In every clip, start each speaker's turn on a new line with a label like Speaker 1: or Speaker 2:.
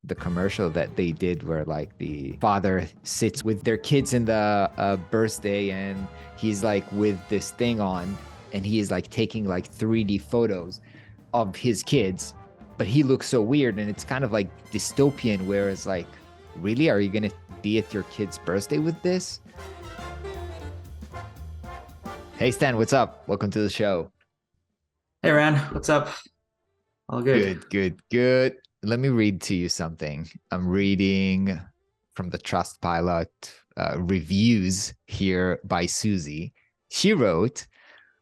Speaker 1: the commercial that they did where like the father sits with their kids in the birthday and he's like with this thing on and he is like taking like 3D photos of his kids, but he looks so weird and it's kind of like dystopian where it's like, really, are you gonna be at your kid's birthday with this? Hey Stan, what's up? Welcome to the show.
Speaker 2: Hey Ran, what's up? All good.
Speaker 1: Good, good, good. Let me read to you something. I'm reading from the Trustpilot reviews here by Susie. She wrote,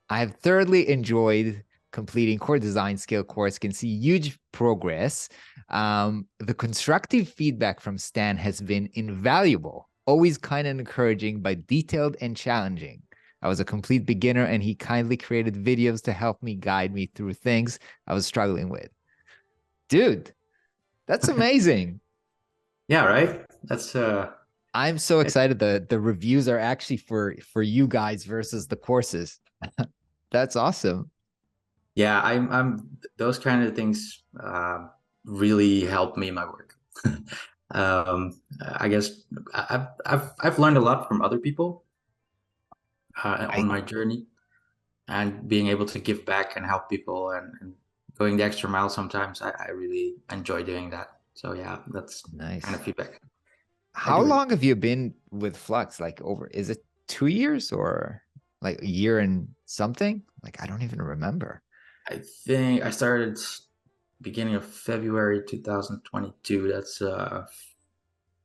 Speaker 1: I have thoroughly enjoyed completing core design skill course, can see huge progress. The constructive feedback from Stan has been invaluable, always kind and encouraging, but detailed and challenging. I was a complete beginner and he kindly created videos to help me guide me through things I was struggling with. Dude, that's amazing.
Speaker 2: Yeah, right. That's
Speaker 1: I'm so
Speaker 2: it,
Speaker 1: excited that the reviews are actually for you guys versus the courses. That's awesome.
Speaker 2: yeah, I'm those kind of things really help me in my work. I guess I've learned a lot from other people on
Speaker 1: I
Speaker 2: my journey, and being able to give back and help people and going the extra mile sometimes I really enjoy doing that. So yeah, that's kind of
Speaker 1: nice.
Speaker 2: feedback I
Speaker 1: How
Speaker 2: do.
Speaker 1: long have you been with Flux? Like over, is it 2 years or like a year and something? Like I don't even remember.
Speaker 2: I think I started beginning of February 2022. That's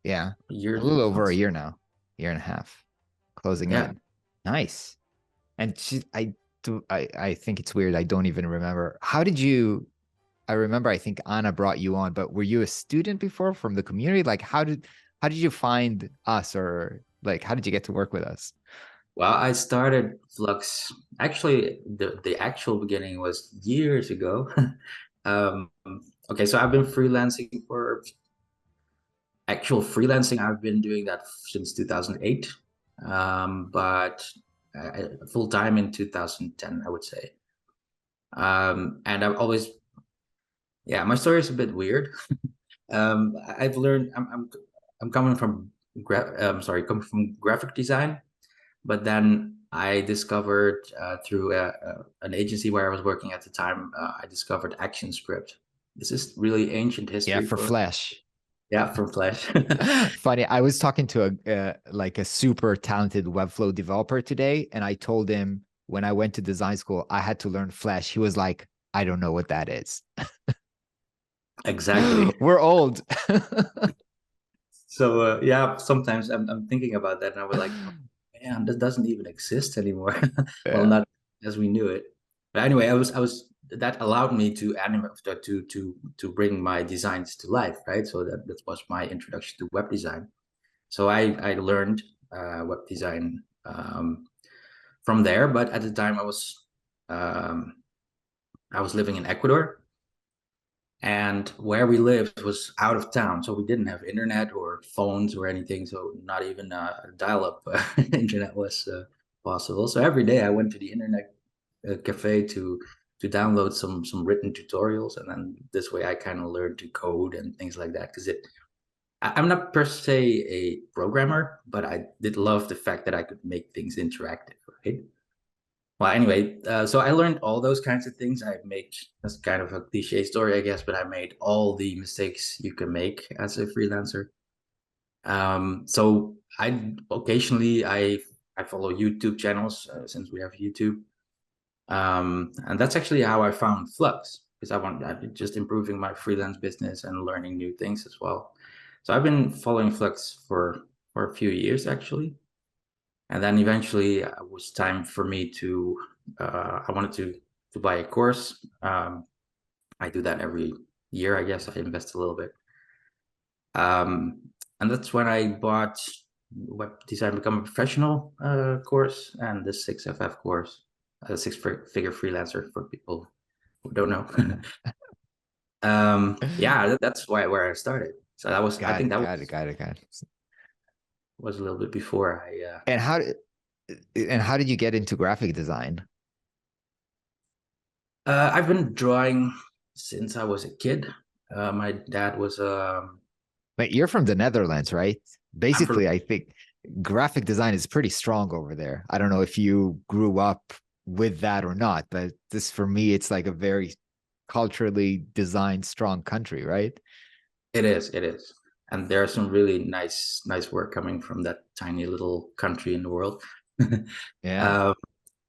Speaker 1: Yeah,
Speaker 2: a
Speaker 1: a
Speaker 2: year
Speaker 1: little over a
Speaker 2: months.
Speaker 1: year now, year and a half, closing
Speaker 2: Yeah.
Speaker 1: in. Nice. And I think it's weird. I don't even remember. How did you? I remember. I think Anna brought you on, but were you a student before from the community? Like, how did you find us, or like, how did you get to work with us?
Speaker 2: Well, I started Flux. Actually, the actual beginning was years ago. um, okay, so I've been freelancing for actual freelancing. I've been doing that since 2008, but full time in 2010, I would say. And I've always, yeah, my story is a bit weird. I've learned. I'm coming from coming from graphic design. But then I discovered through an agency where I was working at the time, I discovered ActionScript. This is really ancient
Speaker 1: Yeah,
Speaker 2: history
Speaker 1: for
Speaker 2: for,
Speaker 1: Flash.
Speaker 2: yeah, from Flash.
Speaker 1: Funny, I was talking to a like a super talented Webflow developer today, and I told him when I went to design school, I had to learn Flash. He was like, I don't know what that is.
Speaker 2: Exactly.
Speaker 1: We're old.
Speaker 2: So yeah, sometimes I'm thinking about that, and I was like, oh, man, that doesn't even exist anymore. Well,
Speaker 1: Yeah.
Speaker 2: not as we knew it. But anyway, I was that allowed me to animate to bring my designs to life, right? So that was my introduction to web design. So I learned web design from there, but at the time um, I was living in Ecuador, and where we lived was out of town, so we didn't have internet or phones or anything. So not even dial-up internet was possible. So every day I went to the internet cafe to download some written tutorials, and then this way I kind of learned to code and things like that because I'm not per se a programmer, but I did love the fact that I could make things interactive, right? Well, anyway, so I learned all those kinds of things. I made that's kind of a cliche story, I guess, but I made all the mistakes you can make as a freelancer. So I occasionally I follow YouTube channels since we have YouTube, and that's actually how I found Flux because I've been just improving my freelance business and learning new things as well. So I've been following Flux for a few years actually, and then eventually it was time for me to I wanted to buy a course. I do that every year, I guess. I invest a little bit, um, and that's when I bought Web Design Become a Professional course and the 6FF course, figure freelancer for people who don't know. Yeah, that's where I started. So that was I
Speaker 1: Got
Speaker 2: think
Speaker 1: it,
Speaker 2: that
Speaker 1: got it, got it, got it.
Speaker 2: was a little bit before I
Speaker 1: And how did you get into graphic design?
Speaker 2: I've been drawing since I was a kid. My dad was
Speaker 1: But you're from the Netherlands, right?
Speaker 2: I'm from
Speaker 1: Basically, I think graphic design is pretty strong over there. I don't know if you grew up with that or not, but this for me, it's like a very culturally designed strong country, right?
Speaker 2: it is. And there's some really nice work coming from that tiny little country in the world.
Speaker 1: Yeah,
Speaker 2: uh,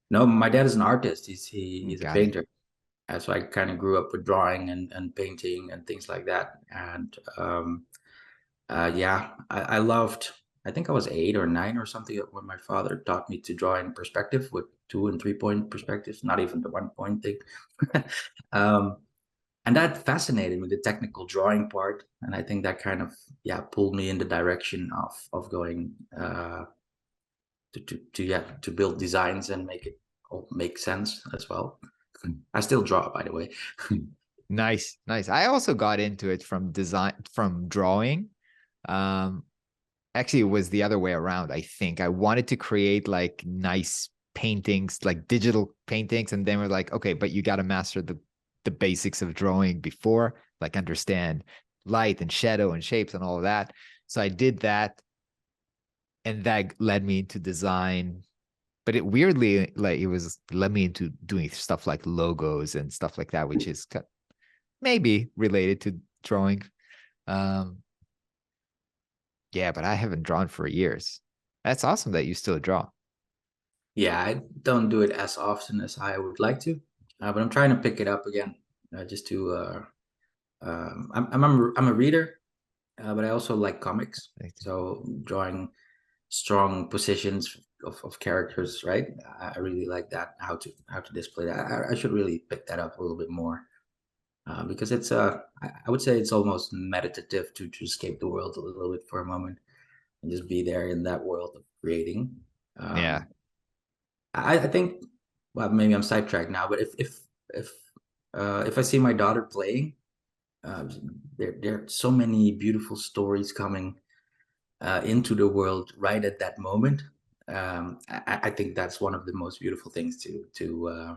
Speaker 2: no, my dad is an artist. He's a
Speaker 1: got it.
Speaker 2: painter. So I kind of grew up with drawing and painting and things like that. And yeah, I loved. I think I was 8 or 9 or something when my father taught me to draw in perspective with 2 and 3 point perspectives, not even the 1 point thing. um, and that fascinated me, the technical drawing part, and I think that kind of pulled me in the direction of going to build designs and make it all make sense as well. I still draw, by the way.
Speaker 1: Nice, nice. I also got into it from design, from drawing. Um, Actually, it was the other way around. I think I wanted to create like nice paintings, like digital paintings, and then we're like, okay, but you got to master the basics of drawing before, like understand light and shadow and shapes and all of that. So I did that, and that led me into design. But it weirdly, like it was led me into doing stuff like logos and stuff like that, which is maybe related to drawing. Um, yeah, but I haven't drawn for years. That's awesome that you still draw.
Speaker 2: Yeah, I don't do it as often as I would like to, but I'm trying to pick it up again, just to. I'm a reader, but I also like comics. So drawing strong positions of characters, right? I really like that. How to display that. I should really pick that up a little bit more, because it's I would say it's almost meditative to escape the world a little bit for a moment and just be there in that world of creating.
Speaker 1: Yeah.
Speaker 2: Um, I think, well, maybe I'm sidetracked now, but if I see my daughter playing, uh, there are so many beautiful stories coming into the world right at that moment. I think that's one of the most beautiful things uh,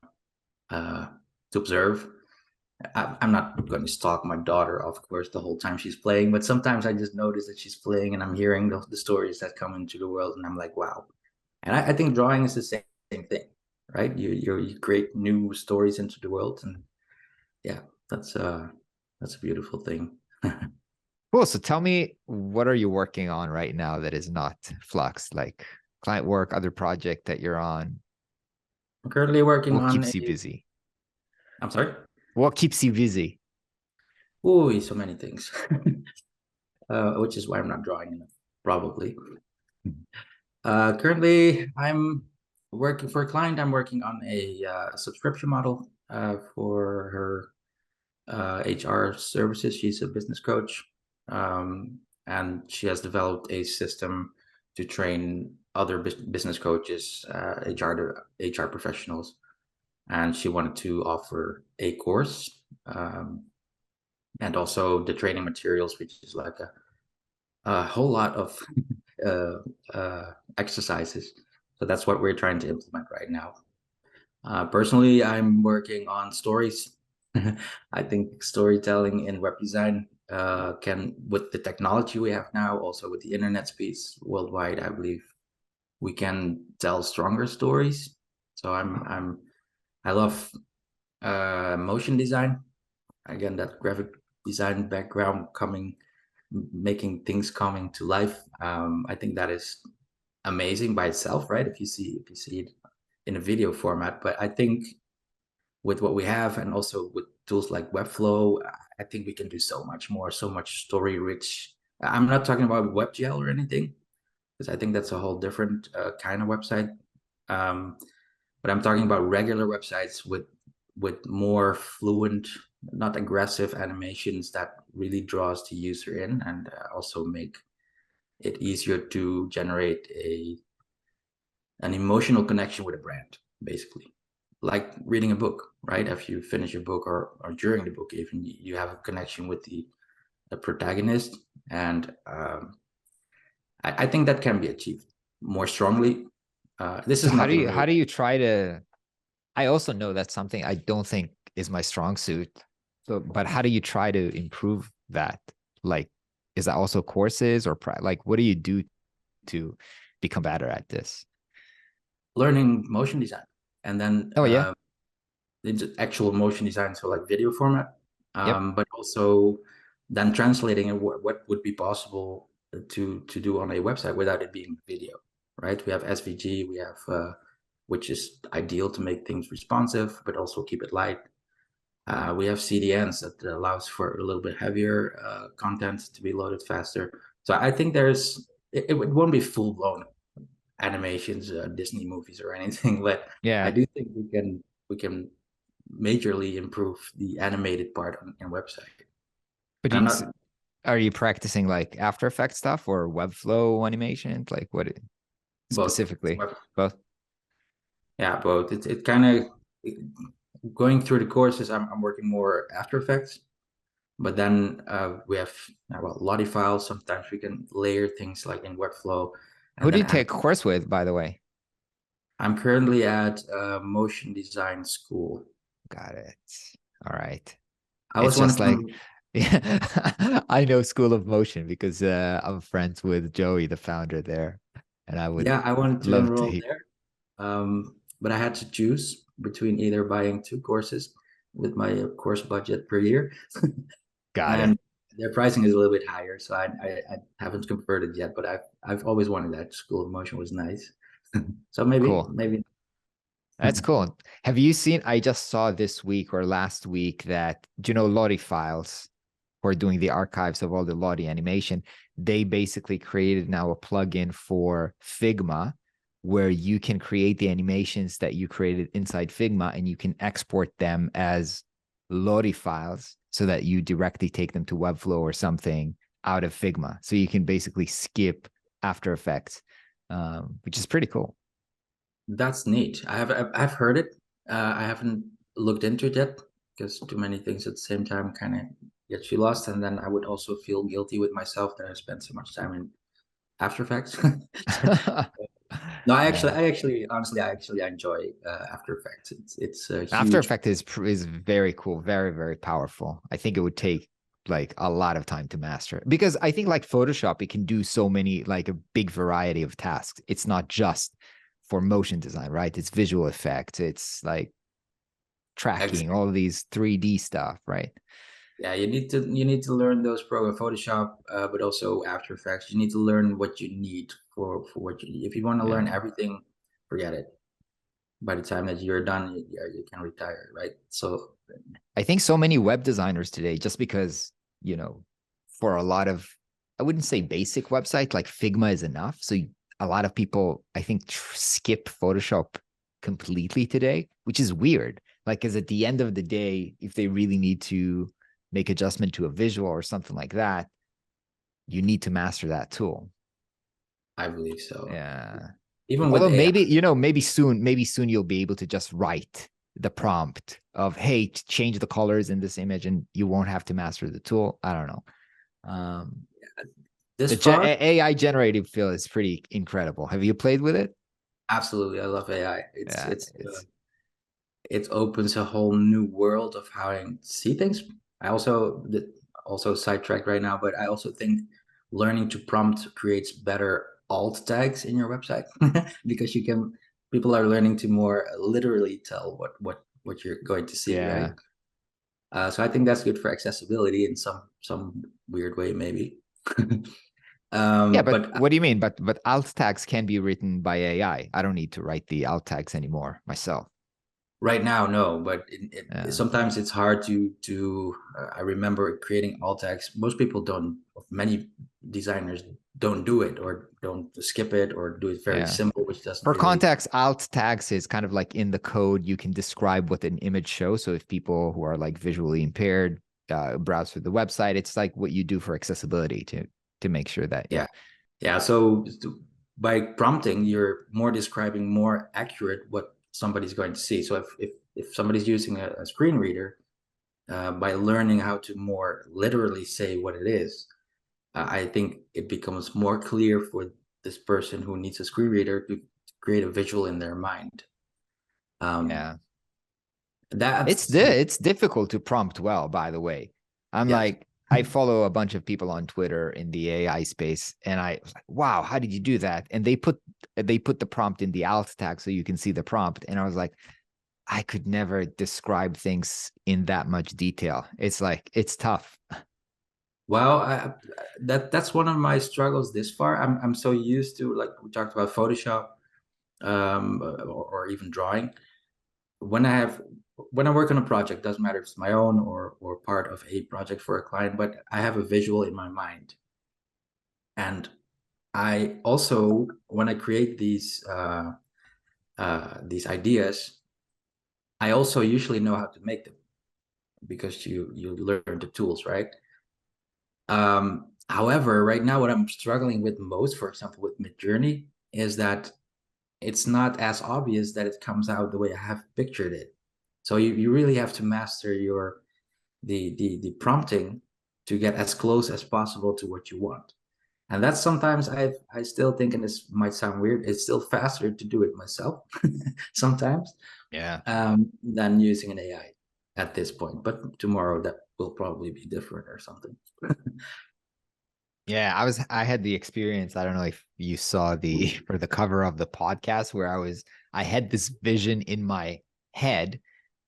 Speaker 2: to observe. I'm not going to stalk my daughter, of course, the whole time she's playing, but sometimes I just notice that she's playing and I'm hearing the stories that come into the world, and I'm like, wow. And I think drawing is the same thing, right? You create new stories into the world, and yeah, that's uh that's a beautiful thing.
Speaker 1: Cool. So tell me, what are you working on right now that is not Flux? Like client work, other project that you're on?
Speaker 2: I'm currently working
Speaker 1: What
Speaker 2: on a.
Speaker 1: keeps you busy?
Speaker 2: I'm sorry.
Speaker 1: What keeps you busy?
Speaker 2: Oh, so many things, which is why I'm not drawing enough, probably. Currently, I'm working for a client. I'm working on a subscription model for her HR services. She's a business coach, and she has developed a system to train other business coaches, HR professionals, and she wanted to offer a course, and also the training materials, which is like a whole lot of uh, exercises. So that's what we're trying to implement right now. Personally, I'm working on stories. I think storytelling in web design can, with the technology we have now, also with the internet speeds worldwide, I believe we can tell stronger stories. So I love motion design. Again, that graphic design background coming, making things coming to life. I think that is amazing by itself, right? If you see it in a video format, but I think with what we have and also with tools like Webflow, I think we can do so much more, so much story rich. I'm not talking about WebGL or anything, because I think that's a whole different kind of website. Um, but I'm talking about regular websites with more fluent, not aggressive animations that really draws the user in, and also make it easier to generate an emotional connection with a brand, basically, like reading a book, right? After you finish a book, or during the book, even, you have a connection with the protagonist, and I think that can be achieved more strongly. This
Speaker 1: So
Speaker 2: is nothing new.
Speaker 1: how do you try to I also know that's something I don't think is my strong suit. So but how do you try to improve that? Like is that also courses or like what do you do to become better at this?
Speaker 2: Learning motion design, and then
Speaker 1: Oh yeah.
Speaker 2: into actual motion design, so like video format,
Speaker 1: Yep.
Speaker 2: but also then translating and what would be possible to do on a website without it being video, right? We have SVG, we have which is ideal to make things responsive, but also keep it light. We have CDNs that allows for a little bit heavier content to be loaded faster. So I think it won't be full blown animations, Disney movies or anything, but I
Speaker 1: Yeah.
Speaker 2: do think we can majorly improve the animated part on website.
Speaker 1: But
Speaker 2: And I'm not
Speaker 1: are you practicing like After Effects stuff or Webflow animation? Like what
Speaker 2: both.
Speaker 1: specifically? Both.
Speaker 2: Yeah, both. It kind of going through the courses. I'm working more After Effects, but then we have well Lottie files. Sometimes we can layer things like in Webflow,
Speaker 1: Who
Speaker 2: and
Speaker 1: do
Speaker 2: then
Speaker 1: you take a course with, by the way?
Speaker 2: I'm currently at motion design school.
Speaker 1: Got it. All right.
Speaker 2: I
Speaker 1: It's
Speaker 2: was one
Speaker 1: just
Speaker 2: of
Speaker 1: like,
Speaker 2: them.
Speaker 1: yeah, I know School of Motion because I'm friends with Joey, the founder there, and I would
Speaker 2: Yeah, I wanted to
Speaker 1: love to.
Speaker 2: enroll there, but I had to choose between either buying two courses with my course budget per year,
Speaker 1: Got it.
Speaker 2: and their pricing is a little bit higher. So I haven't converted yet, but I've always wanted that. School of Motion was nice, so
Speaker 1: Cool.
Speaker 2: maybe.
Speaker 1: That's cool. Have you seen? I just saw this week or last week that, do you know, Lottie Files, who are doing the archives of all the Lottie animation? They basically created now a plugin for Figma where you can create the animations that you created inside Figma and you can export them as Lottie files so that you directly take them to Webflow or something out of Figma. So you can basically skip After Effects, which is pretty cool.
Speaker 2: That's neat. I've heard it. I haven't looked into it yet because too many things at the same time kind of gets you lost, and then I would also feel guilty with myself that I spent so much time in After Effects. No,
Speaker 1: Yeah.
Speaker 2: honestly, I enjoy After Effects. It's a
Speaker 1: After
Speaker 2: huge.
Speaker 1: Effect is very cool, very, very powerful. I think it would take like a lot of time to master it because I think like Photoshop, it can do so many, like a big variety of tasks. It's not just for motion design, right? It's visual effects, it's like tracking, all of these 3D stuff, right?
Speaker 2: Yeah, you need to learn those program Photoshop, but also After Effects. You need to learn what you need for what you need. If you want to learn
Speaker 1: Yeah.
Speaker 2: everything, forget it. By the time that you're done, you can retire, right? So
Speaker 1: I think so many web designers today, just because, for a lot of, I wouldn't say basic websites, like Figma is enough. So a lot of people, I think, skip Photoshop completely today, which is weird. Like, because at the end of the day, if they really need to make adjustment to a visual or something like that, you need to master that tool.
Speaker 2: I believe so.
Speaker 1: Yeah.
Speaker 2: Even with
Speaker 1: Although
Speaker 2: AI,
Speaker 1: maybe soon you'll be able to just write the prompt of, hey, change the colors in this image, and you won't have to master the tool. I don't know. Um,
Speaker 2: this
Speaker 1: the
Speaker 2: far,
Speaker 1: AI generative feel is pretty incredible. Have you played with it?
Speaker 2: absolutely, I love AI. It's
Speaker 1: Yeah,
Speaker 2: it's
Speaker 1: it's
Speaker 2: it opens a whole new world of how I see things. I also sidetracked right now, but I also think learning to prompt creates better alt tags in your website because people are learning to more literally tell what you're going to see, right?
Speaker 1: yeah.
Speaker 2: So I think that's good for accessibility in some weird way, maybe.
Speaker 1: Yeah, but
Speaker 2: But
Speaker 1: what do you mean? But alt tags can be written by AI. I don't need to write the alt tags anymore myself.
Speaker 2: right now, no, but
Speaker 1: Yeah.
Speaker 2: sometimes it's hard to. I remember creating alt tags. Most people don't. Many designers don't do it or don't skip it or do it very
Speaker 1: Yeah.
Speaker 2: simple, which doesn't
Speaker 1: For
Speaker 2: really.
Speaker 1: context, alt tags is kind of like in the code, you can describe what an image shows. So if people who are like visually impaired browse through the website, it's like what you do for accessibility to make sure that, yeah.
Speaker 2: Yeah, yeah. So by prompting, you're more describing more accurate what somebody's going to see. So if somebody's using a screen reader, by learning how to more literally say what it is, I think it becomes more clear for this person who needs a screen reader to create a visual in their mind. Um,
Speaker 1: Yeah.
Speaker 2: that's
Speaker 1: It's difficult to prompt well, by the way. I'm
Speaker 2: yes,
Speaker 1: like, I follow a bunch of people on Twitter in the AI space, and I was like, wow, how did you do that? And they put the prompt in the alt tag so you can see the prompt. And I was like, I could never describe things in that much detail. It's like, it's tough.
Speaker 2: Well, that's one of my struggles this far. I'm so used to, like we talked about, Photoshop, or even drawing. When I work on a project, doesn't matter if it's my own or part of a project for a client, but I have a visual in my mind. And I also, when I create these ideas, I also usually know how to make them because you learn the tools, right? However, right now, what I'm struggling with most, for example, with Midjourney, is that it's not as obvious that it comes out the way I have pictured it. So you really have to master the prompting to get as close as possible to what you want. And that's sometimes I still think, and this might sound weird, it's still faster to do it myself sometimes,
Speaker 1: Yeah.
Speaker 2: than using an AI at this point. But tomorrow that will probably be different or something.
Speaker 1: Yeah, I had the experience. I don't know if you saw the for the cover of the podcast where I had this vision in my head,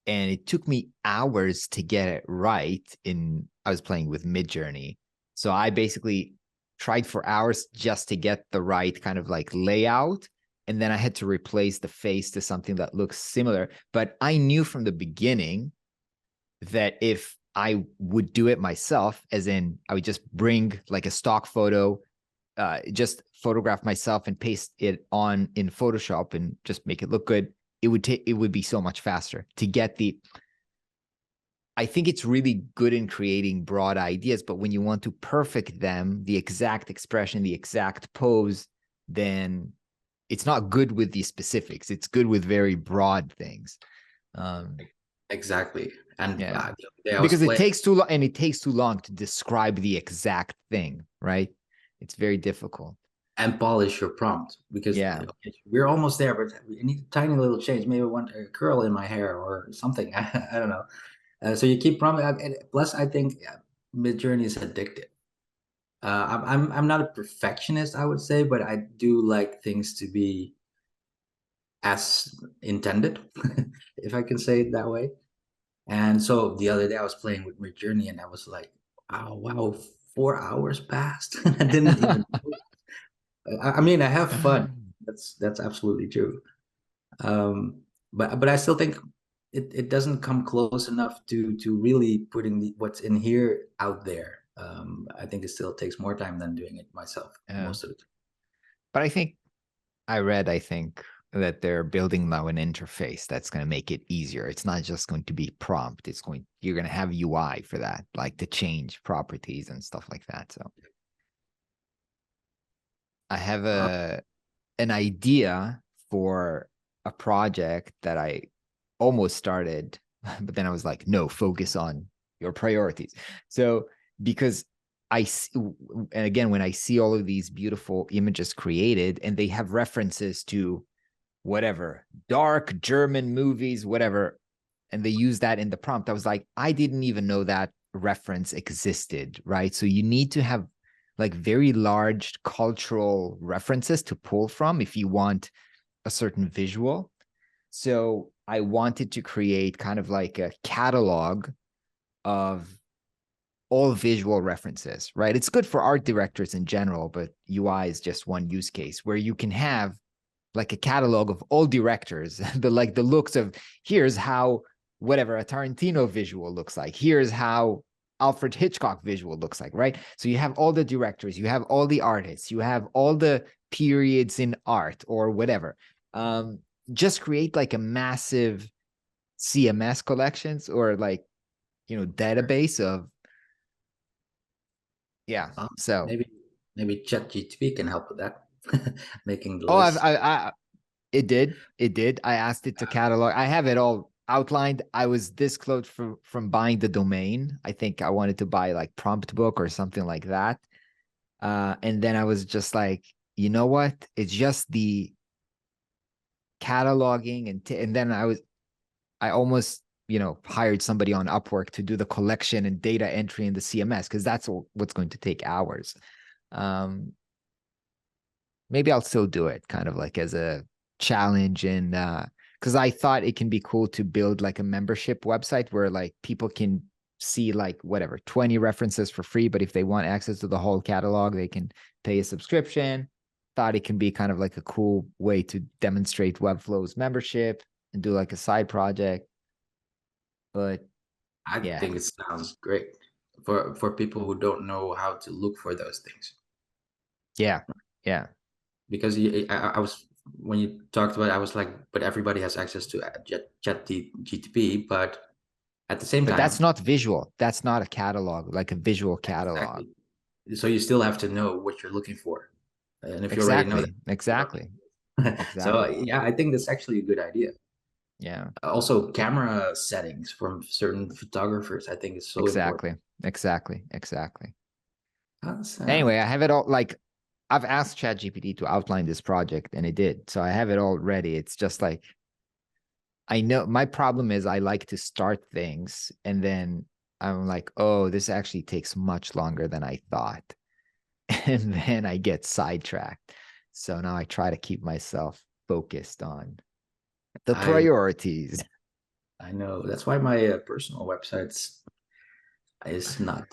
Speaker 1: and it took me hours to get it right. I was playing with Midjourney. So I basically tried for hours just to get the right kind of like layout. And then I had to replace the face to something that looks similar. But I knew from the beginning that if I would do it myself, as in I would just bring like a stock photo, just photograph myself and paste it on in Photoshop and just make it look good, it would be so much faster to get the. I think it's really good in creating broad ideas, but when you want to perfect them, the exact expression, the exact pose, then it's not good with the specifics. It's good with very broad things. Um,
Speaker 2: Exactly. And
Speaker 1: yeah.
Speaker 2: the other day I was
Speaker 1: Because it
Speaker 2: playing.
Speaker 1: takes too long, and it takes too long to describe the exact thing, right? It's very difficult.
Speaker 2: And polish your prompt, because
Speaker 1: Yeah.
Speaker 2: okay, we're almost there, but we need a tiny little change. Maybe I want a curl in my hair or something. I don't know. So you keep prompting. And plus, I think Midjourney is addictive. I'm not a perfectionist, I would say, but I do like things to be as intended, if I can say it that way. And so the other day I was playing with Midjourney, and I was like, "Oh wow, 4 hours passed." I didn't even. I mean, I have fun. That's absolutely true. Um, but I still think it doesn't come close enough to really putting what's in here out there. I think it still takes more time than doing it myself
Speaker 1: Yeah.
Speaker 2: most of the time.
Speaker 1: But I think that they're building now an interface that's going to make it easier. It's not just going to be prompt. You're going to have UI for that, like to change properties and stuff like that. So I have
Speaker 2: Uh,
Speaker 1: an idea for a project that I almost started, but then I was like, no, focus on your priorities. So because I see, and again, when I see all of these beautiful images created and they have references to whatever, dark German movies, whatever, and they use that in the prompt, I was like, I didn't even know that reference existed, right? So you need to have like very large cultural references to pull from if you want a certain visual. So I wanted to create kind of like a catalog of all visual references, right? It's good for art directors in general, but UI is just one use case where you can have like a catalog of all directors, the looks of here's how whatever a Tarantino visual looks like. Here's how Alfred Hitchcock visual looks like, right? So you have all the directors, you have all the artists, you have all the periods in art or whatever. Um, just create like a massive CMS collections or like database of yeah.
Speaker 2: uh,
Speaker 1: So
Speaker 2: maybe maybe ChatGPT can help with that, making the
Speaker 1: oh,
Speaker 2: list.
Speaker 1: It did. I asked it to catalog. I have it all outlined. I was this close from buying the domain. I think I wanted to buy like prompt book or something like that. And then I was just like, you know what? It's just the cataloging and then I almost hired somebody on Upwork to do the collection and data entry in the CMS, because that's what's going to take hours. Maybe I'll still do it kind of like as a challenge, and because I thought it can be cool to build like a membership website where like people can see like whatever 20 references for free, but if they want access to the whole catalog, they can pay a subscription. Thought it can be kind of like a cool way to demonstrate Webflow's membership and do like a side project. But
Speaker 2: I
Speaker 1: yeah,
Speaker 2: think it sounds great for people who don't know how to look for those things.
Speaker 1: yeah, yeah.
Speaker 2: Because I was when you talked about it, I was like, but everybody has access to Chat GTP, but at the same
Speaker 1: But that's
Speaker 2: time,
Speaker 1: not visual. That's not a catalog, like a visual catalog.
Speaker 2: exactly. So you still have to know what you're looking for, and if you already know that,
Speaker 1: Exactly.
Speaker 2: you don't
Speaker 1: Exactly.
Speaker 2: need it. So
Speaker 1: Exactly.
Speaker 2: yeah, I think that's actually a good idea.
Speaker 1: Yeah.
Speaker 2: Also, camera settings from certain photographers, I think is so important.
Speaker 1: Exactly. Exactly. Exactly.
Speaker 2: That's,
Speaker 1: Anyway, I have it all like I've asked ChatGPT to outline this project and it did. So I have it all ready. It's just like I know my problem is I like to start things and then I'm like, oh, this actually takes much longer than I thought. And then I get sidetracked. So now I try to keep myself focused on the
Speaker 2: I
Speaker 1: priorities.
Speaker 2: I know that's why my personal websites is not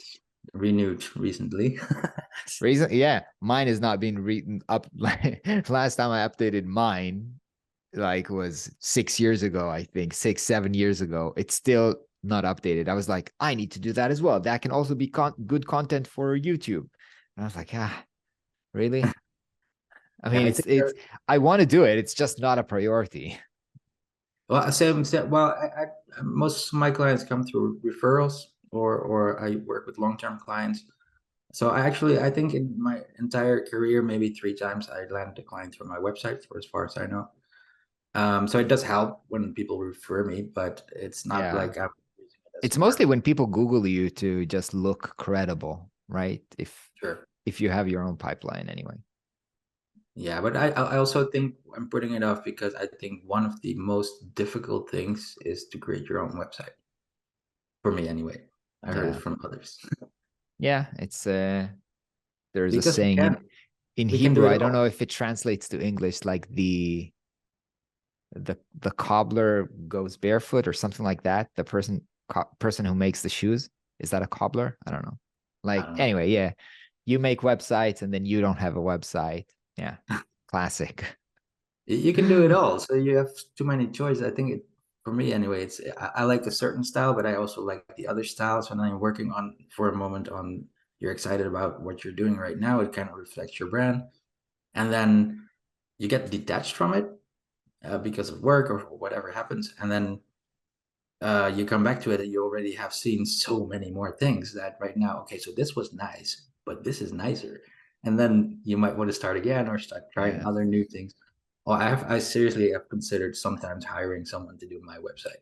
Speaker 2: renewed recently.
Speaker 1: Reason, yeah, mine is not being written up. Like last time I updated mine, like was 6 years ago, I think 6, 7 years ago. It's still not updated. I was like, I need to do that as well. That can also be good content for YouTube. And I was like, really? I
Speaker 2: Yeah,
Speaker 1: mean,
Speaker 2: I
Speaker 1: it's
Speaker 2: think
Speaker 1: it's. I want to do it. It's just not a priority.
Speaker 2: well, same. Well, most of my clients come through referrals, or I work with long-term clients. So I think in my entire career, maybe 3 times I landed a client from my website, for as far as I know. So it does help when people refer me, but it's not
Speaker 1: Yeah,
Speaker 2: like I'm using it as
Speaker 1: it's
Speaker 2: a
Speaker 1: mostly
Speaker 2: marketing.
Speaker 1: when people Google you to just look credible, right?
Speaker 2: Sure.
Speaker 1: If you have your own pipeline anyway.
Speaker 2: Yeah, but I also think I'm putting it off because I think one of the most difficult things is to create your own website. For me, anyway. I heard it
Speaker 1: Yeah,
Speaker 2: from others.
Speaker 1: yeah. It's there's a
Speaker 2: Because
Speaker 1: saying in
Speaker 2: we can do
Speaker 1: Hebrew.
Speaker 2: it
Speaker 1: I don't know
Speaker 2: all.
Speaker 1: if it translates to English, like the cobbler goes barefoot or something like that. The person who makes the shoes, is that a cobbler? I don't know.
Speaker 2: I
Speaker 1: Like
Speaker 2: don't know.
Speaker 1: anyway, yeah. You make websites and then you don't have a website. Yeah. Classic.
Speaker 2: You can do it all. So you have too many choices. I think for me anyway, I like a certain style, but I also like the other styles. When I'm working on for a moment on you're excited about what you're doing right now, it kind of reflects your brand. And then you get detached from it because of work or whatever happens. And then you come back to it and you already have seen so many more things that right now, okay, so this was nice, but this is nicer. And then you might want to start again or start trying
Speaker 1: Yeah.
Speaker 2: other new things. Or I seriously have considered sometimes hiring someone to do my website.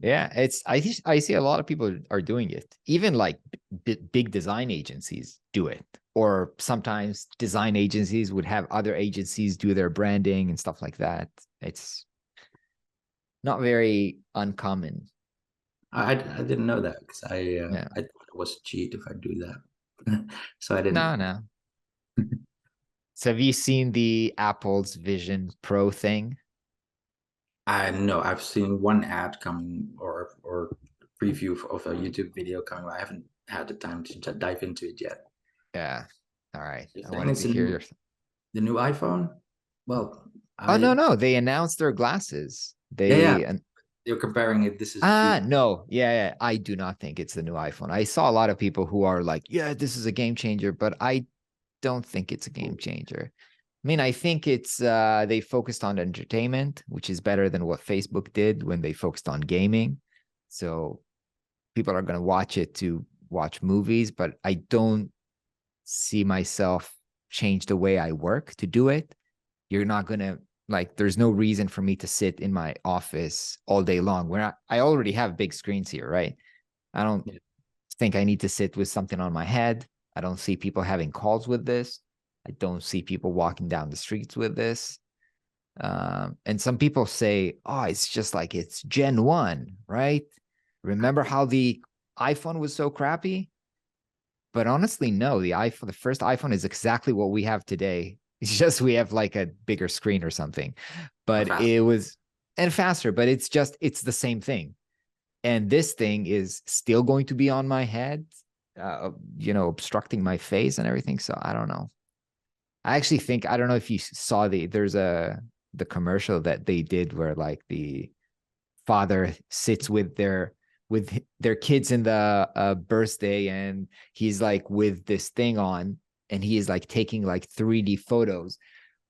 Speaker 1: Yeah, I see a lot of people are doing it. Even like big design agencies do it. Or sometimes design agencies would have other agencies do their branding and stuff like that. It's not very uncommon.
Speaker 2: I didn't know that because
Speaker 1: Yeah.
Speaker 2: I thought it was a cheat if I do that. So I didn't.
Speaker 1: No, no. So have you seen the Apple's Vision Pro thing?
Speaker 2: I know I've seen one ad coming or preview of a YouTube video coming. I haven't had the time to dive into it yet.
Speaker 1: Yeah. All right.
Speaker 2: You're
Speaker 1: I
Speaker 2: saying
Speaker 1: wanted
Speaker 2: it's
Speaker 1: to hear your.
Speaker 2: the new iPhone? Well,
Speaker 1: Oh no,
Speaker 2: I
Speaker 1: no. They announced their glasses.
Speaker 2: yeah,
Speaker 1: They
Speaker 2: you're comparing it. This is future.
Speaker 1: no. Yeah, yeah. I do not think it's the new iPhone. I saw a lot of people who are like, yeah, this is a game changer, but I don't think it's a game changer. I mean, I think it's they focused on entertainment, which is better than what Facebook did when they focused on gaming. So people are going to watch it to watch movies, but I don't see myself change the way I work to do it. You're not going to like, there's no reason for me to sit in my office all day long where I already have big screens here, right? I don't
Speaker 2: Yeah.
Speaker 1: think I need to sit with something on my head. I don't see people having calls with this. I don't see people walking down the streets with this. And some people say, oh, it's just like it's Gen 1, right? Remember how the iPhone was so crappy? But honestly, no, the first iPhone is exactly what we have today. It's just we have like a bigger screen or something.
Speaker 2: Or
Speaker 1: But
Speaker 2: fast.
Speaker 1: it was and faster, but it's the same thing. And this thing is still going to be on my head, obstructing my face and everything. So I don't know. I actually think I don't know if you saw there's the commercial that they did where like the father sits with their kids in the birthday, and he's like with this thing on, and he is like taking like 3D photos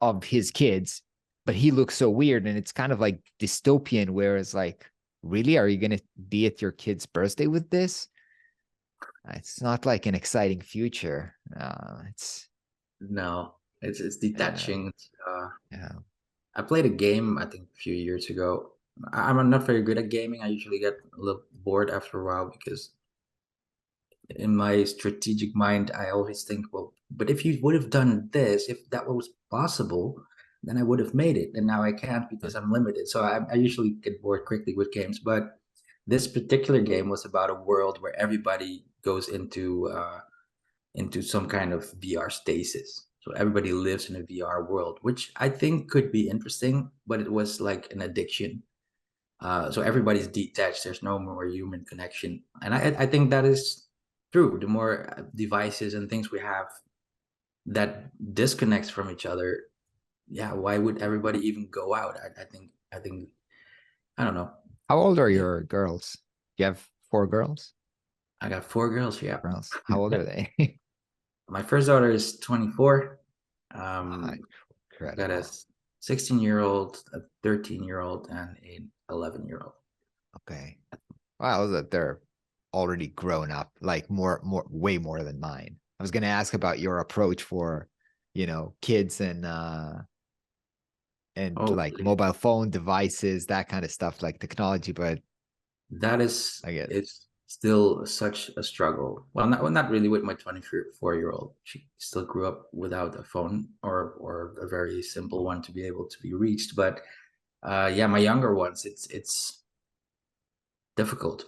Speaker 1: of his kids, but he looks so weird, and it's kind of like dystopian where it's like, really, are you going to be at your kid's birthday with this? It's not like an exciting future. It's
Speaker 2: No, it's
Speaker 1: uh,
Speaker 2: detaching.
Speaker 1: yeah.
Speaker 2: I played a game I think a few years ago. I'm not very good at gaming. I usually get a little bored after a while because in my strategic mind, I always think, well, but if you would have done this, if that was possible, then I would have made it. And now I can't because I'm limited. So I usually get bored quickly with games. But this particular game was about a world where everybody goes into some kind of VR stasis. So everybody lives in a VR world, which I think could be interesting, but it was like an addiction. So everybody's detached. There's no more human connection, and I think that is true. The more devices and things we have that disconnects from each other, yeah, why would everybody even go out? I think I don't know.
Speaker 1: How old are
Speaker 2: Yeah,
Speaker 1: your girls? You have four girls?
Speaker 2: I got four girls. Yeah,
Speaker 1: Girls. How old are they?
Speaker 2: my first daughter is 24.
Speaker 1: Ah,
Speaker 2: I've got a
Speaker 1: incredible.
Speaker 2: 16-year-old, a 13-year-old, and an 11-year-old.
Speaker 1: Okay. Wow, that they're already grown up, like way more than mine. I was gonna ask about your approach for, kids and
Speaker 2: Oh,
Speaker 1: like mobile phone devices, that kind of stuff, like technology, but
Speaker 2: that is,
Speaker 1: I guess
Speaker 2: it's still such a struggle. Well, not really with my 24-year-old. She still grew up without a phone or a very simple one to be able to be reached. But yeah, my younger ones, it's difficult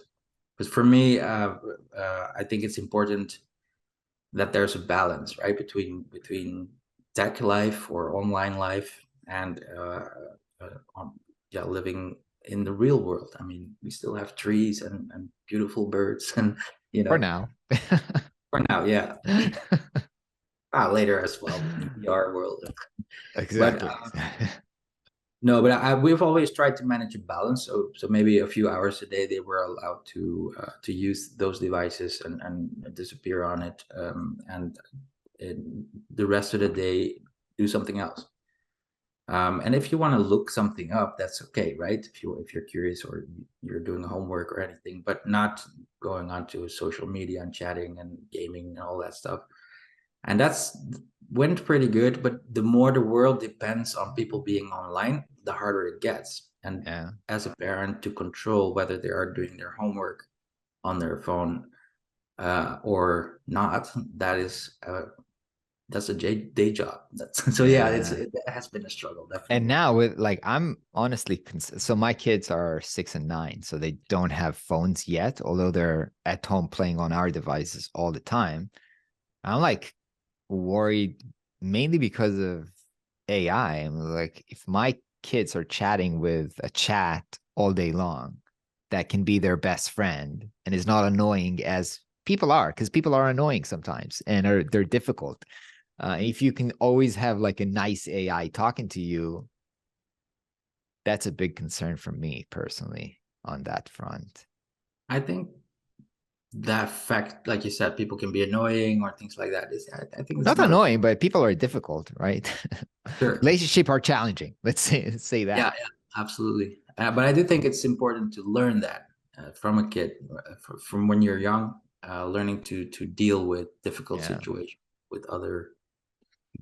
Speaker 2: because for me, I think it's important that there's a balance, right, between tech life or online life and yeah, living in the real world. I mean, we still have trees and beautiful birds, and you
Speaker 1: for
Speaker 2: know,
Speaker 1: now.
Speaker 2: for now, yeah, later as well in the VR world. But
Speaker 1: Exactly.
Speaker 2: no, but we've always tried to manage a balance. So maybe a few hours a day they were allowed to use those devices and disappear on it, and the rest of the day do something else. And if you want to look something up, that's okay, right? If you're curious or you're doing homework or anything, but not going onto social media and chatting and gaming and all that stuff. And that's went pretty good, but the more the world depends on people being online, the harder it gets. And
Speaker 1: Yeah.
Speaker 2: as a parent, to control whether they are doing their homework on their phone or not, that's a day job. That's so yeah,
Speaker 1: Yeah.
Speaker 2: it has been a struggle,
Speaker 1: And
Speaker 2: definitely.
Speaker 1: now with like I'm honestly so my kids are 6 and 9, so they don't have phones yet, although they're at home playing on our devices all the time. I'm like worried mainly because of AI. I'm like, if my kids are chatting with a chat all day long that can be their best friend and is not annoying as people are, because people are annoying sometimes and they're difficult. If you can always have like a nice AI talking to you, that's a big concern for me personally on that front.
Speaker 2: I think that fact, like you said, people can be annoying or things like that. I think it's
Speaker 1: Not
Speaker 2: not a
Speaker 1: annoying, but people are difficult, right?
Speaker 2: sure.
Speaker 1: Relationship are challenging. Let's say
Speaker 2: Yeah,
Speaker 1: that.
Speaker 2: yeah, absolutely. But I do think it's important to learn that from a kid, from when you're young, learning to deal with difficult
Speaker 1: Yeah.
Speaker 2: situations with other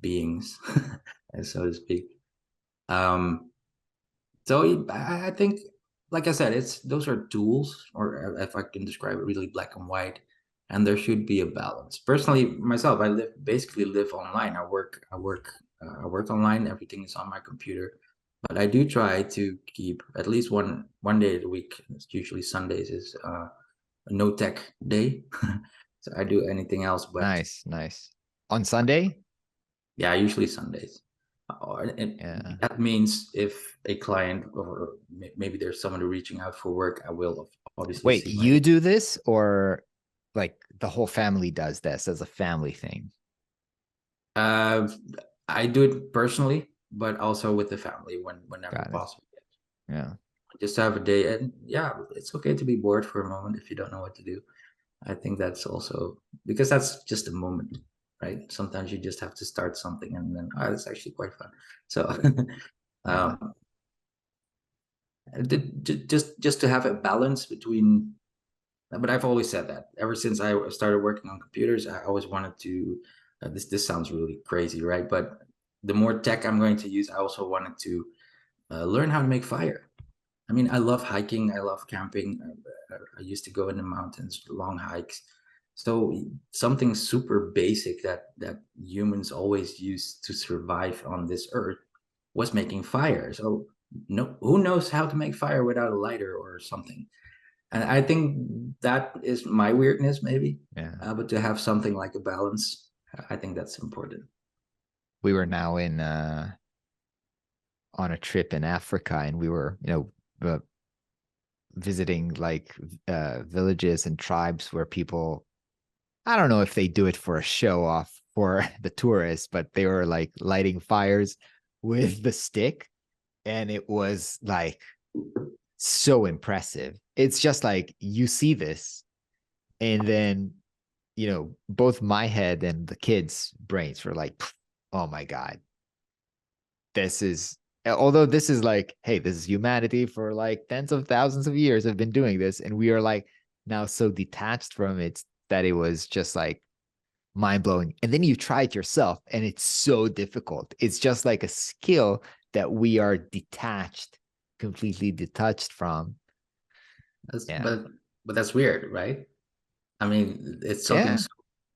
Speaker 2: beings, so to speak. Um, so I think, like I said, it's those are tools, or if I can describe it, really black and white, and there should be a balance. Personally, myself, I basically live online. I work online. Everything is on my computer. but I do try to keep at least one day a week. It's usually Sundays is a no tech day. So I do anything else but
Speaker 1: Nice, nice. On Sunday?
Speaker 2: yeah, usually Sundays. And
Speaker 1: Yeah.
Speaker 2: that means if a client or maybe there's someone reaching out for work, I will obviously
Speaker 1: Wait,
Speaker 2: see my.
Speaker 1: you do this or like the whole family does this as a family thing?
Speaker 2: Uh, I do it personally, but also with the family whenever
Speaker 1: Got it.
Speaker 2: possible.
Speaker 1: Yeah.
Speaker 2: Just to have a day, and yeah, it's okay to be bored for a moment if you don't know what to do. I think that's also because that's just a moment, right? Sometimes you just have to start something, and then oh, it's actually quite fun. So,
Speaker 1: Yeah.
Speaker 2: um, just to have a balance between. But I've always said that ever since I started working on computers, I always wanted to. This sounds really crazy, right? But the more tech I'm going to use, I also wanted to learn how to make fire. I mean, I love hiking. I love camping. I used to go in the mountains, long hikes. So something super basic that humans always use to survive on this earth was making fire. So no, who knows how to make fire without a lighter or something? And I think that is my weirdness, maybe.
Speaker 1: Yeah.
Speaker 2: But to have something like a balance, I think that's important.
Speaker 1: We were now in on a trip in Africa and we were, visiting like villages and tribes where people, I don't know if they do it for a show off for the tourists, but they were like lighting fires with the stick and it was like so impressive. It's just like you see this and then both my head and the kids' brains were like, oh my God, this is, although this is like, hey, this is humanity for like tens of thousands of years have been doing this. And we are like now so detached from it that it was just like mind blowing. And then you try it yourself and it's so difficult. It's just like a skill that we are detached, completely detached from.
Speaker 2: That's,
Speaker 1: Yeah.
Speaker 2: but that's weird, right? I mean, it's something
Speaker 1: Yeah.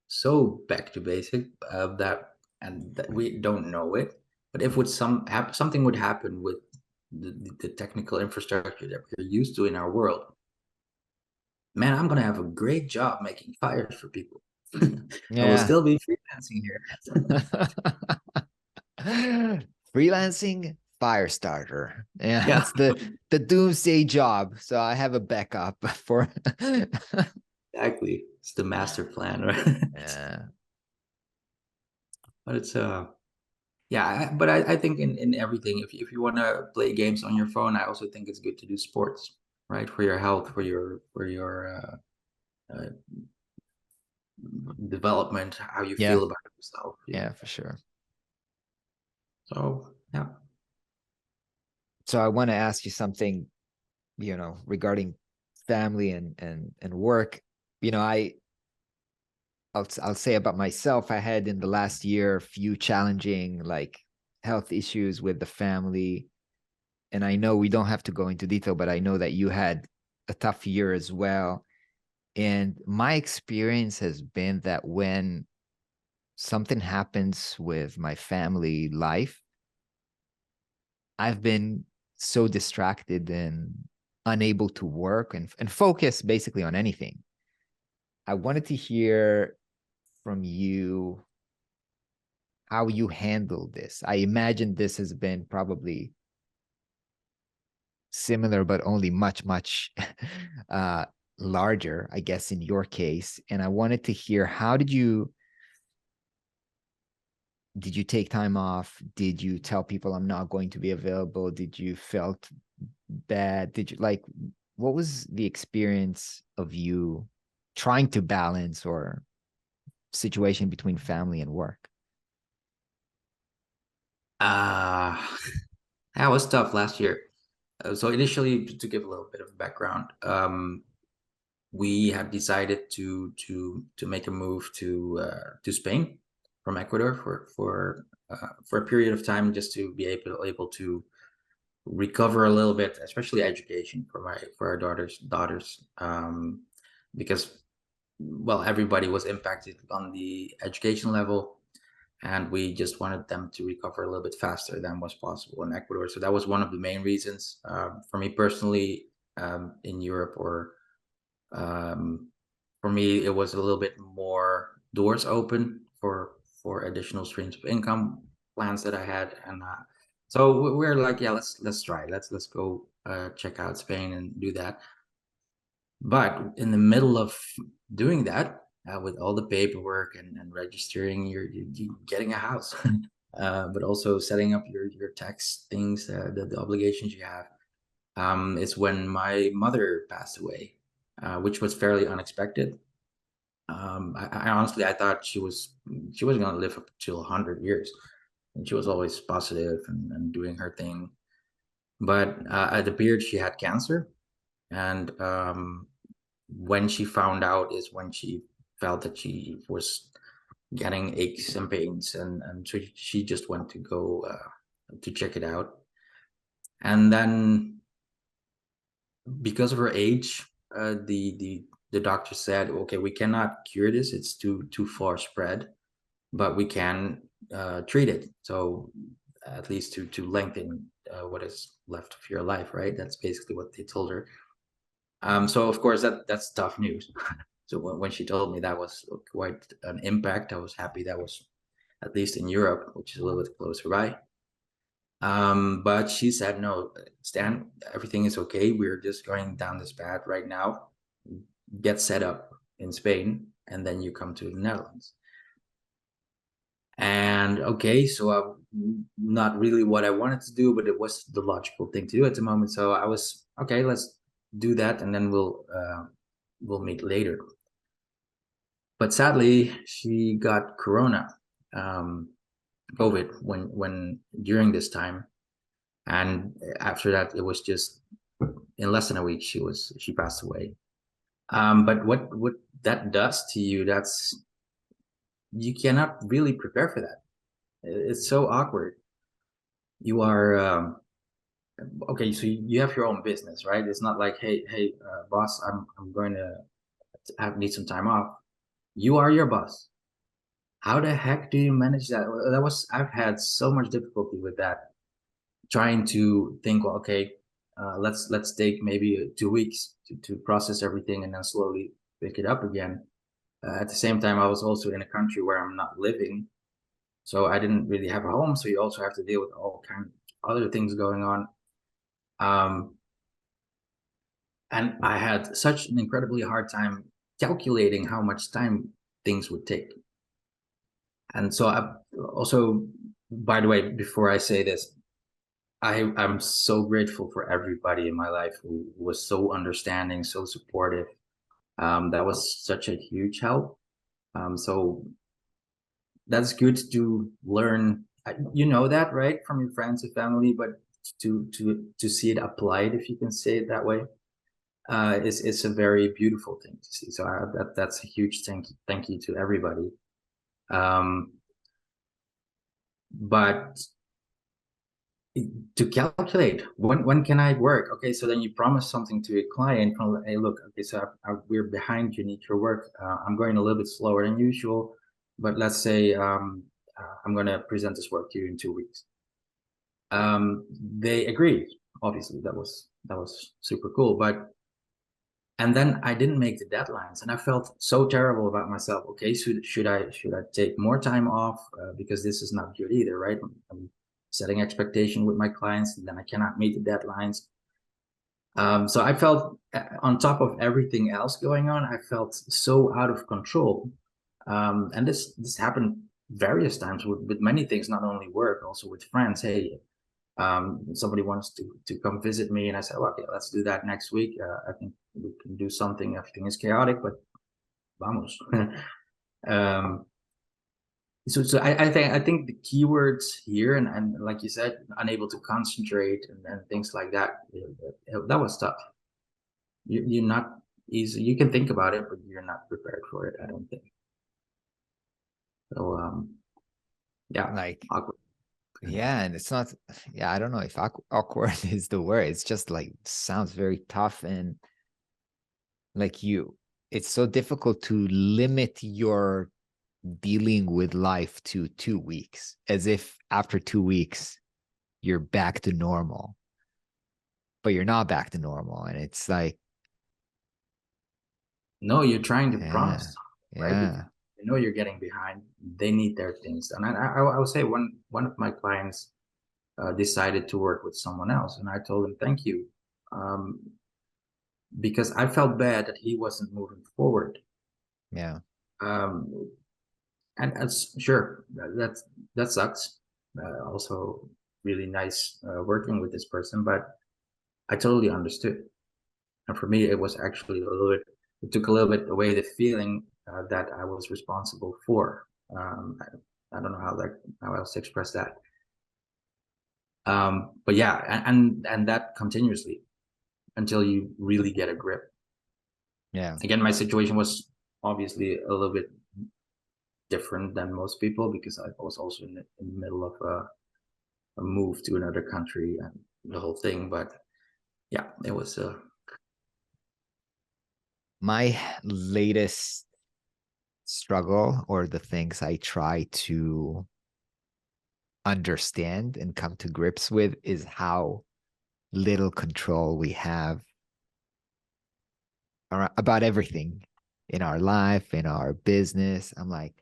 Speaker 2: so back to basic that we don't know it. But if would something would happen with the technical infrastructure that we're used to in our world, man, I'm gonna have a great job making fires for people. I will
Speaker 1: Yeah.
Speaker 2: still be freelancing here.
Speaker 1: Freelancing fire starter. Yeah,
Speaker 2: Yeah,
Speaker 1: that's the doomsday job. So I have a backup for
Speaker 2: exactly. It's the master plan, right?
Speaker 1: yeah.
Speaker 2: But it's yeah, but I think in everything, if you want to play games on your phone, I also think it's good to do sports, right? For your health, for your uh, development, how you
Speaker 1: Yeah.
Speaker 2: feel about yourself.
Speaker 1: Yeah, for sure.
Speaker 2: So yeah.
Speaker 1: So I want to ask you something, regarding family and work. You know, I'll say about myself, I had in the last year a few challenging like health issues with the family. And I know we don't have to go into detail, but I know that you had a tough year as well. And my experience has been that when something happens with my family life, I've been so distracted and unable to work and focus basically on anything. I wanted to hear from you how you handle this. I imagine this has been probably similar, but only much, much uh, larger, I guess, in your case. And I wanted to hear did you take time off? Did you tell people I'm not going to be available? Did you felt bad? Did you like what was the experience of you trying to balance or situation between family and work?
Speaker 2: Uh that was tough last year. So initially, to give a little bit of background, we had decided to make a move to Spain from Ecuador for a period of time just to be able to recover a little bit, especially education for our daughters, because well everybody was impacted on the education level, and we just wanted them to recover a little bit faster than was possible in Ecuador. So that was one of the main reasons for me personally, in Europe, or um, for me, it was a little bit more doors open for additional streams of income plans that I had, and so we're like, yeah, let's try, let's go check out Spain and do that. But in the middle of doing that, with all the paperwork and registering, you're getting a house, but also setting up your tax things, the obligations you have. Is when my mother passed away, which was fairly unexpected. I honestly, I thought she wasn't going to live up till 100 years, and she was always positive and doing her thing. But it appeared she had cancer, and when she found out is when she felt that she was getting aches and pains, and so she just went to go to check it out, and then because of her age, the doctor said, okay, we cannot cure this; it's too far spread, but we can treat it. So at least to lengthen what is left of your life, right? That's basically what they told her. So of course that's tough news. So when she told me, that was quite an impact. I was happy that was at least in Europe, which is a little bit closer by. But she said, no, Stan, everything is okay. We're just going down this path right now. Get set up in Spain, and then you come to the Netherlands. And okay, so not really what I wanted to do, but it was the logical thing to do at the moment. So I was okay. Let's do that, and then we'll meet later. But sadly, she got Corona, COVID, when during this time, and after that, it was just in less than a week she passed away. But what that does to you, that's, you cannot really prepare for that. It's so awkward. You are okay, so you have your own business, right? It's not like, hey, boss, I'm going to need some time off. You are your boss. How the heck do you manage that? I've had so much difficulty with that, trying to think, well, okay, let's take maybe 2 weeks to process everything and then slowly pick it up again. At the same time, I was also in a country where I'm not living, so I didn't really have a home. So you also have to deal with all kinds of other things going on. Um, and I had such an incredibly hard time calculating how much time things would take. And so I also, by the way, before I say this, I'm so grateful for everybody in my life who was so understanding, so supportive. That was such a huge help. So that's good to learn. You know that, right, from your friends and family, but to see it applied, if you can say it that way, it's a very beautiful thing to see. So that's a huge thank you to everybody. But to calculate when can I work? Okay, so then you promise something to a client. Hey, look, okay, so we're behind. You need your work. I'm going a little bit slower than usual, but let's say I'm going to present this work to you in 2 weeks. They agreed. Obviously, that was super cool. But and then I didn't make the deadlines, and I felt so terrible about myself. Okay, should I take more time off, because this is not good either, right? I'm setting expectation with my clients, and then I cannot meet the deadlines. So I felt, on top of everything else going on, I felt so out of control. And this happened various times with many things, not only work, also with friends. Hey, somebody wants to come visit me, and I said, well, okay, let's do that next week. I think we can do something. Everything is chaotic, but vamos. um, so I think the keywords here, and like you said, unable to concentrate and things like that, that was tough. You're not easy. You can think about it, but you're not prepared for it, I don't think. So yeah,
Speaker 1: Like,
Speaker 2: awkward.
Speaker 1: yeah, and it's not, yeah, I don't know if awkward is the word. It's just like, sounds very tough, and like it's so difficult to limit your dealing with life to 2 weeks, as if after 2 weeks you're back to normal, but you're not back to normal. And it's like,
Speaker 2: No, you're trying to
Speaker 1: yeah,
Speaker 2: promise, right? Because
Speaker 1: yeah,
Speaker 2: you know you're getting behind. They need their things, and I would say one of my clients decided to work with someone else, and I told him thank you, um, because I felt bad that he wasn't moving forward.
Speaker 1: yeah,
Speaker 2: Um, and that's sure that sucks. Also, really nice working with this person, but I totally understood. And for me, it was actually a little bit. It took a little bit away the feeling that I was responsible for. I don't know how else to express that. But yeah, and that continuously until you really get a grip.
Speaker 1: yeah.
Speaker 2: Again, my situation was obviously a little bit different than most people because I was also in the middle of a move to another country and the whole thing. But yeah, it was.
Speaker 1: My latest struggle, or the things I try to understand and come to grips with, is how little control we have about everything in our life, in our business. I'm like,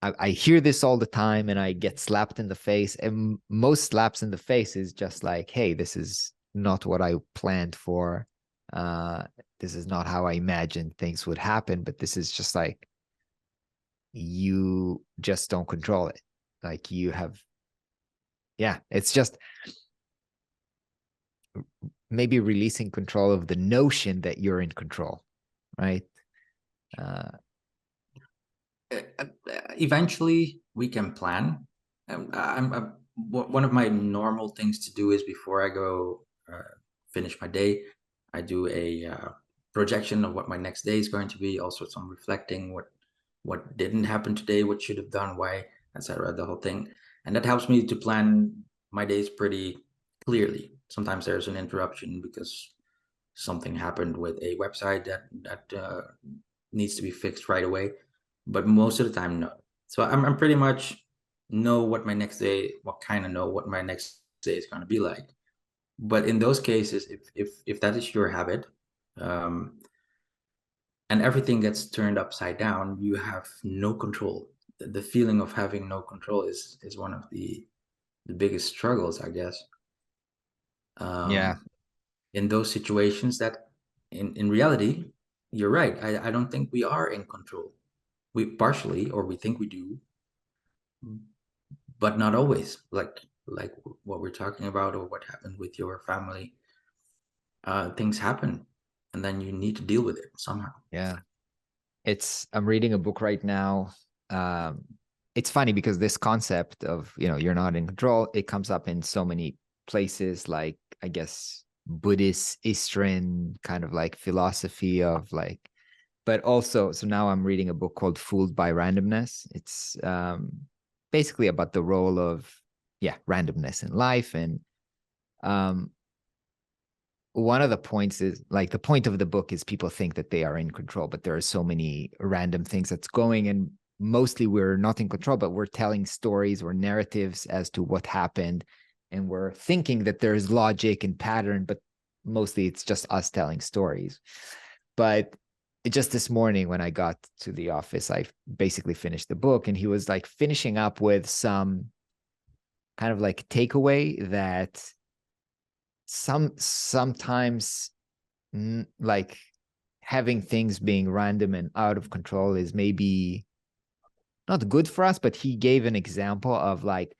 Speaker 1: I hear this all the time and I get slapped in the face. And most slaps in the face is just like, hey, this is not what I planned for. Uh, this is not how I imagined things would happen. But this is just like, you just don't control it. Like you have, yeah, it's just maybe releasing control of the notion that you're in control, right? Uh,
Speaker 2: Eventually we can plan. One of my normal things to do is before I go finish my day, I do a projection of what my next day is going to be. Also, some reflecting what didn't happen today, what should have done, why, etc. The whole thing, and that helps me to plan my days pretty clearly. Sometimes there's an interruption because something happened with a website that needs to be fixed right away, but most of the time, no. So I'm pretty much know what my next day, what kind of know what my next day is going to be like. But in those cases, if that is your habit, um, and everything gets turned upside down, you have no control. The feeling of having no control is one of the biggest struggles, I guess.
Speaker 1: yeah,
Speaker 2: Um, in those situations that in reality, you're right. I don't think we are in control. We partially, or we think we do, but not always. Like what we're talking about or what happened with your family. Things happen and then you need to deal with it somehow.
Speaker 1: yeah. I'm reading a book right now. Um, it's funny because this concept of, you're not in control, it comes up in so many places, like, I guess, Buddhist, Eastern kind of like philosophy of like, but also, so now I'm reading a book called Fooled by Randomness. It's basically about the role of, yeah, randomness in life. And um, one of the points is like, the point of the book is people think that they are in control, but there are so many random things that's going, and mostly we're not in control, but we're telling stories or narratives as to what happened, and we're thinking that there's logic and pattern, but mostly it's just us telling stories. But just this morning when I got to the office, I basically finished the book, and he was like finishing up with some kind of like takeaway that sometimes, like, having things being random and out of control is maybe not good for us. But he gave an example of like,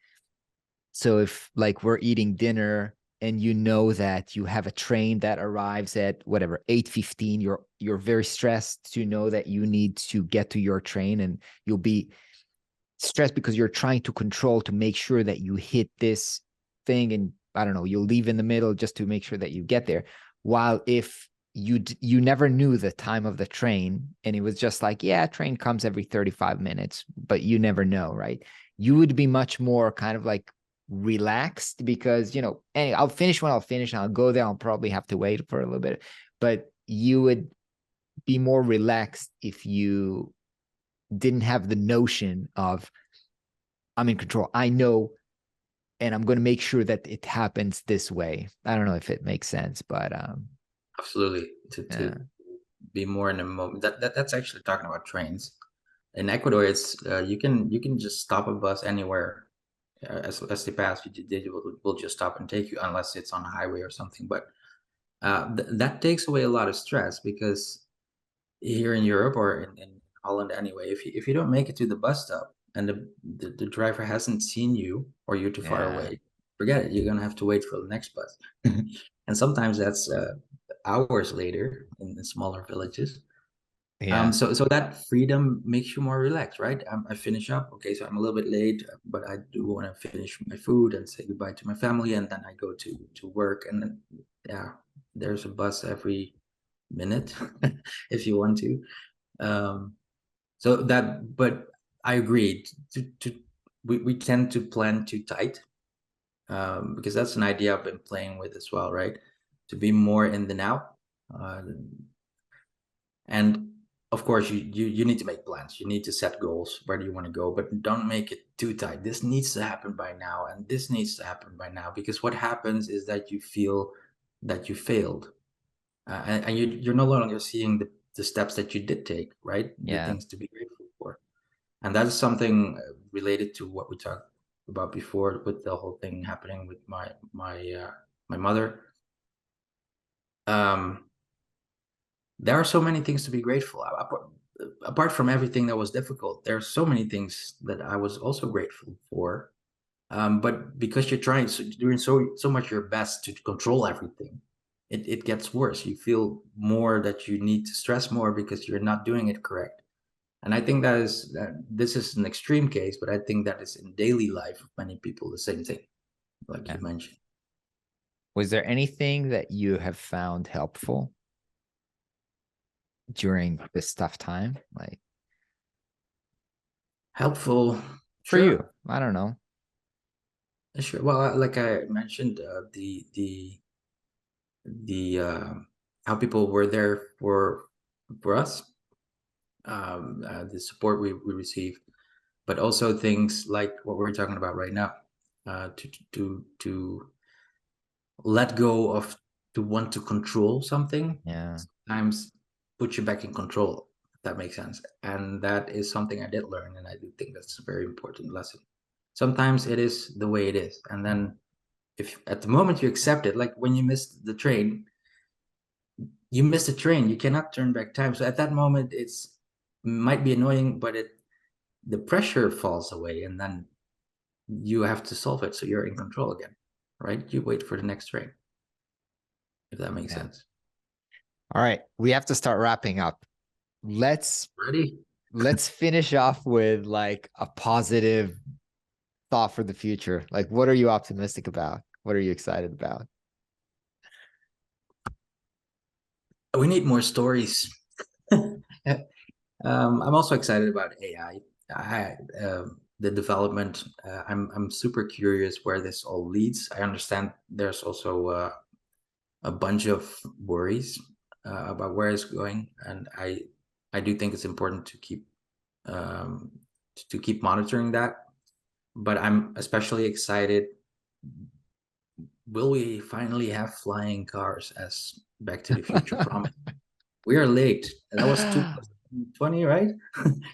Speaker 1: so if like we're eating dinner and you know that you have a train that arrives at whatever 8:15, you're very stressed to know that you need to get to your train, and you'll be stressed because you're trying to control to make sure that you hit this thing, and I don't know, you'll leave in the middle just to make sure that you get there. While if you never knew the time of the train, and it was just like, yeah, train comes every 35 minutes, but you never know, right? You would be much more kind of like relaxed because, hey, I'll finish when I'll finish, and I'll go there, I'll probably have to wait for a little bit. But you would be more relaxed if you didn't have the notion of I'm in control. I know, and I'm going to make sure that it happens this way. I don't know if it makes sense, but
Speaker 2: Absolutely.
Speaker 1: yeah,
Speaker 2: To be more in the moment. That's actually talking about trains. In Ecuador, it's you can just stop a bus anywhere as they pass you. They will just stop and take you unless it's on a highway or something. But that takes away a lot of stress because here in Europe or in Holland anyway, if you don't make it to the bus stop and the driver hasn't seen you or you're too far
Speaker 1: yeah,
Speaker 2: away, forget it. You're gonna have to wait for the next bus, and sometimes that's hours later in smaller villages.
Speaker 1: yeah,
Speaker 2: So that freedom makes you more relaxed, right? I finish up. Okay, so I'm a little bit late, but I do want to finish my food and say goodbye to my family, and then I go to work. And then, yeah, there's a bus every minute if you want to. Um, so that, but I agreed to we tend to plan too tight because that's an idea I've been playing with as well, right? To be more in the now. Uh, and of course, you need to make plans. You need to set goals. Where do you want to go? But don't make it too tight. This needs to happen by now, and this needs to happen by now. Because what happens is that you feel that you failed, and you're no longer seeing the steps that you did take, right? The
Speaker 1: yeah.
Speaker 2: things to be grateful for, and that's something related to what we talked about before with the whole thing happening with my mother. Um, there are so many things to be grateful apart from everything that was difficult. There are so many things that I was also grateful for, but because you're trying doing so much your best to control everything, it gets worse. You feel more that you need to stress more because you're not doing it correct. And I think that this is an extreme case, but I think that is in daily life of many people the same thing, like
Speaker 1: Yeah.
Speaker 2: you mentioned.
Speaker 1: Was there anything that you have found helpful during this tough time? Like
Speaker 2: Helpful,
Speaker 1: for you,
Speaker 2: sure,
Speaker 1: I don't know.
Speaker 2: sure. Well, like I mentioned, the how people were there for us, the support we receive, but also things like what we're talking about right now, to let go of to want to control something
Speaker 1: Yeah,
Speaker 2: sometimes put you back in control, if that makes sense. And that is something I did learn, and I do think that's a very important lesson. Sometimes it is the way it is, and then if at the moment you accept it, like when you missed the train, you missed the train, you cannot turn back time. So at that moment it's might be annoying, but it the pressure falls away, and then you have to solve it, so you're in control again, right? You wait for the next train, if that makes
Speaker 1: yeah.
Speaker 2: sense.
Speaker 1: All right, we have to start wrapping up. Let's
Speaker 2: Ready?
Speaker 1: let's finish off with like a positive thought for the future. Like, what are you optimistic about? What are you excited about?
Speaker 2: We need more stories. I'm also excited about AI. The development. I'm super curious where this all leads. I understand there's also a bunch of worries about where it's going, and I do think it's important um, to keep monitoring that. But I'm especially excited. Will we finally have flying cars as Back to the Future promised? We are late. That was 2020, right?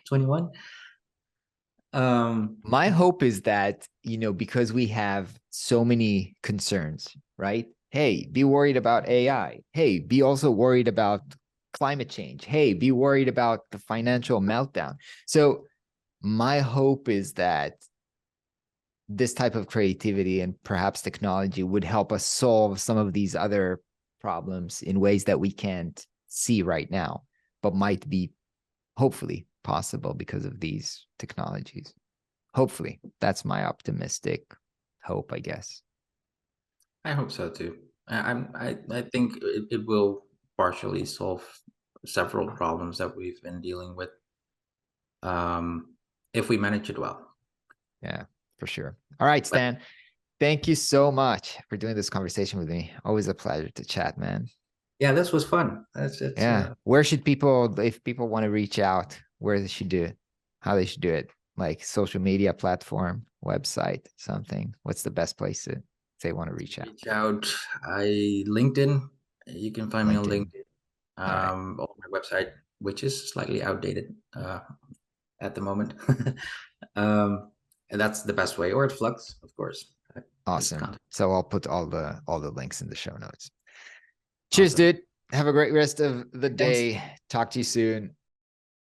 Speaker 2: 21.
Speaker 1: My hope is that, because we have so many concerns, right? Hey, be worried about AI. Hey, be also worried about climate change. Hey, be worried about the financial meltdown. So, my hope is that this type of creativity and perhaps technology would help us solve some of these other problems in ways that we can't see right now, but might be hopefully possible because of these technologies. Hopefully, that's my optimistic hope, I guess.
Speaker 2: I hope so too. I think it will partially solve several problems that we've been dealing with, um, if we manage it well.
Speaker 1: Yeah, for sure. All right,
Speaker 2: But
Speaker 1: Stan. Thank you so much for doing this conversation with me. Always a pleasure to chat, man.
Speaker 2: yeah, this was fun. That's it.
Speaker 1: Yeah. Where should people, if people want to reach out, where they should do it? how they should do it? Like social media platform, website, something. What's the best place to, if they want to reach out?
Speaker 2: Reach out. LinkedIn. You can find me on
Speaker 1: LinkedIn.
Speaker 2: LinkedIn.
Speaker 1: All right.
Speaker 2: Or my website, which is slightly outdated at the moment. And that's the best way. Or at Flux, of course. Just
Speaker 1: Awesome.
Speaker 2: contact.
Speaker 1: So I'll put all the links in the show notes. Cheers,
Speaker 2: Awesome.
Speaker 1: dude. Have a great rest of the
Speaker 2: Thanks.
Speaker 1: day. Talk to you soon.